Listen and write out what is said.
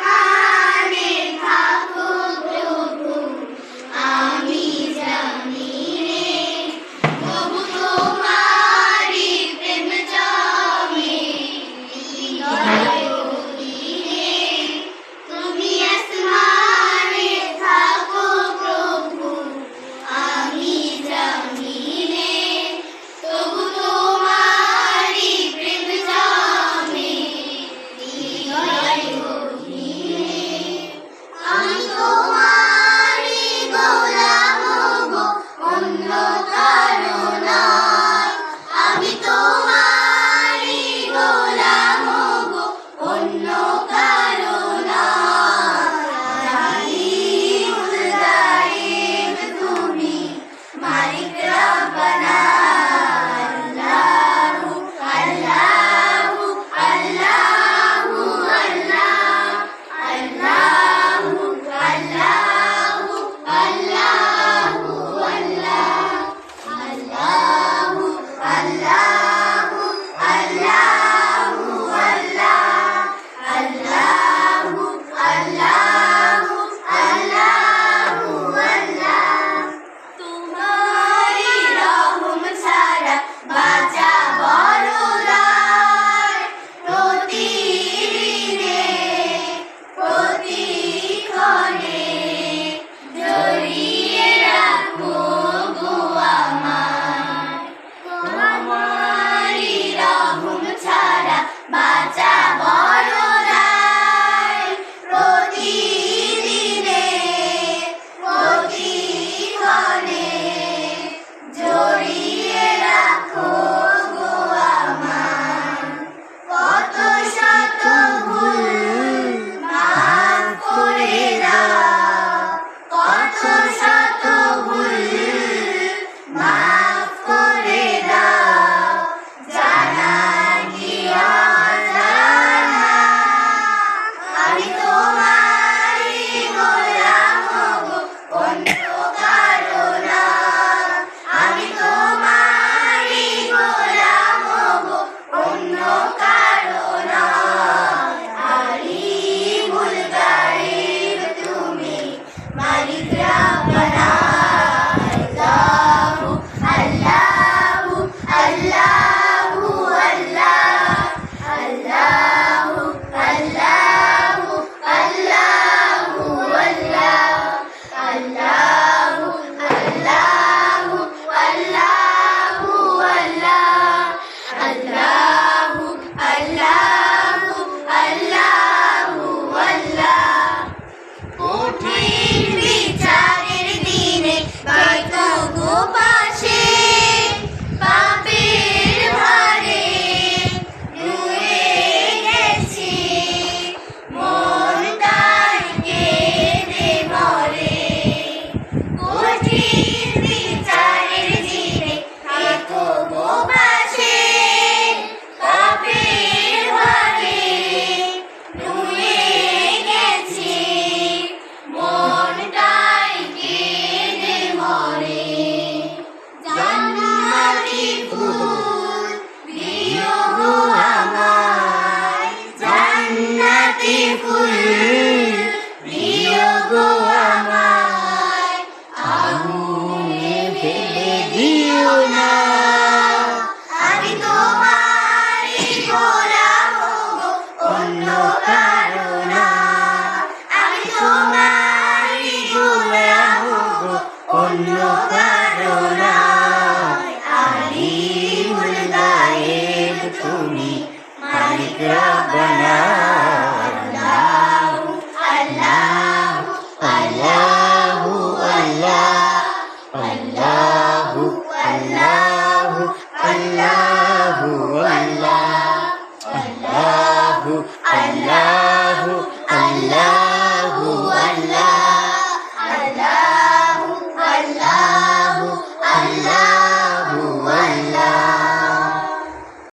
আসমানে থাকো প্রভু, আমি জানিনে, তবু তোমারি প্রেম জমে হৃদয় গহীনে। তুমি আসমানে থাকো প্রভু, আমি জানিনে, তবু তোমারি প্রেম জমে হৃদয় গহীনে। আমি তোমারি গোলাম গো, অন্য কারো নয়। আমি তোমারি গোলাম গো, অন্য কারো নয়। জালিমুল গায়েব তুমি, মালিক রব্বানা। আল্লাহু আল্লাহু আল্লাহু আল্লাহ, আল্লাহু আল্লাহু আল্লাহু আল্লাহ, আল্লাহু আল্লাহু আল্লাহু আল্লাহ, আল্লাহু আল্লাহু আল্লাহু আল্লাহ। তোমারি রহম ছাড়া বাঁচা বড় দায়। প্রতিদিনে প্রতিক্ষণে জড়িয়ে রাখো গো আমায়। তোমারি রহম ছাড়া বাঁচা বড় দায়। প্রতিদিনে প্রতিক্ষণে জড়িয়ে রাখো গো আমায়। কত শত ভুল মাফ করে দাও, কত শত ভুল মাফ করে দাও, জানা কি অজানা। আমি তোমারি গোলাম গো, অন্য কারো নয়। আমি তোমারি গোলাম গো, অন্য কারো নয়। আলিমুল গায়েব তুমি, মালিক রব্বানা। আল্লাহু আল্লাহু আল্লাহু আল্লাহ, আল্লাহু আল্লাহু আল্লাহু আল্লাহ, আল্লাহু আল্লাহু আল্লাহু আল্লাহ, আল্লাহু আল্লাহু আল্লাহু আল্লাহ। কঠিন বিচারের দিনে পাইতো গো পাশে, পাপের ভারে নুয়ে গেছি, মনটাই কেঁদে মরে। কঠিন বিচারের দিনে পাইতো গো পাশে, পাপের ভারে নুয়ে গেছি, মনটাই কেঁদে মরে। জান্নাতি ফুল দিও গো আমায়, জান্নাতি ফুল দিও গো আমায়, আগুনে ফেলে দিও না। আমি তোমারি গোলাম গো, অন্য কারো নয়। আমি তোমারি গোলাম গো, অন্য কারো নয়। আলিমুল গায়েব তুমি, মালিক রব্বানা।